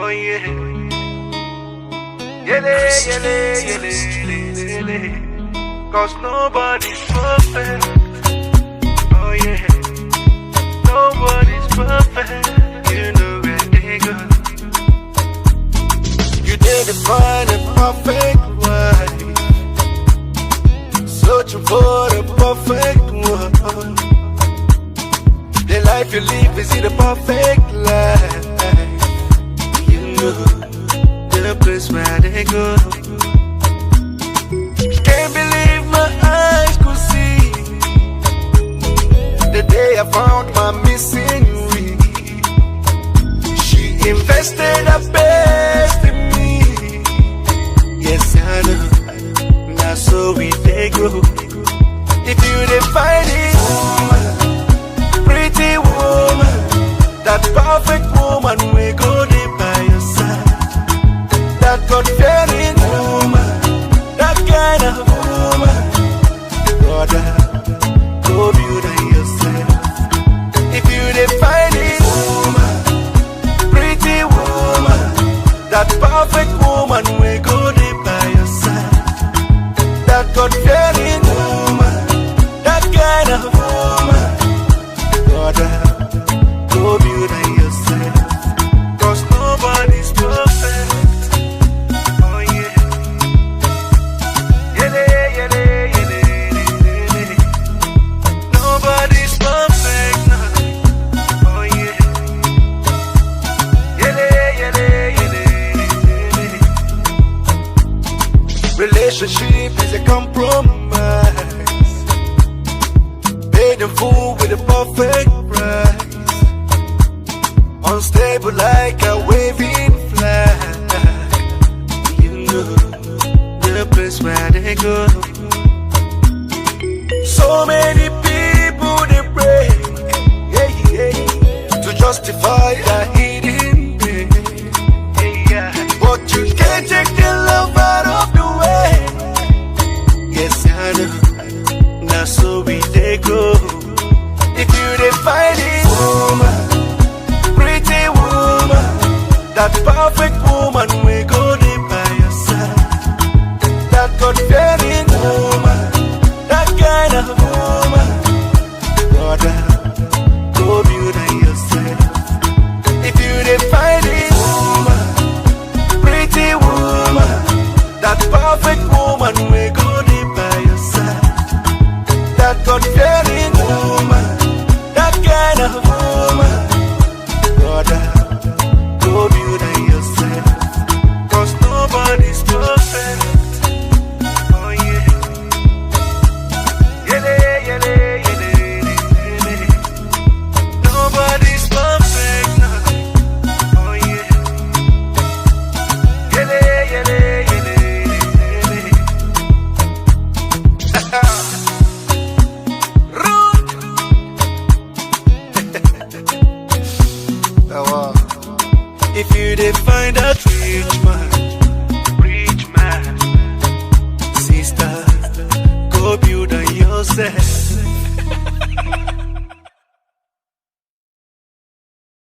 Oh yeah. Yele, yele, yele, yele, yele. Cause nobody's perfect. Oh yeah. Nobody's perfect. You know where they go. You didn't find a perfect wife, searching for the perfect one. The life you live is the perfect life. You know the place where they go. Can't believe my eyes could see the day I found my missing ring. She invested her best in me. Yes, I know. Now so we they grow. If you didn't find it, woman, pretty woman, that perfect woman we go there by your side. That God-fearing woman, that kind of woman, brother, go build her yourself. If you didn't find it, woman, pretty woman, that perfect woman we go there by your side. That God-fearing woman, that kind of woman, brother, go build her yourself. Cause nobody's perfect. Oh yeah. Yele, yele, yele, yele. Nobody's perfect now. Oh yeah. Yele, yele, yele, yele. Relationship is a compromise, paid in full with a perfect price. Unstable like a waving flag. You know the place where they go. So many people they break, yeah, yeah, to justify their hidden pain. Yeah, but you can't take the love out of the way. Yes, I know. Now so we they go. If you didn't find it, woman, pretty woman, that perfect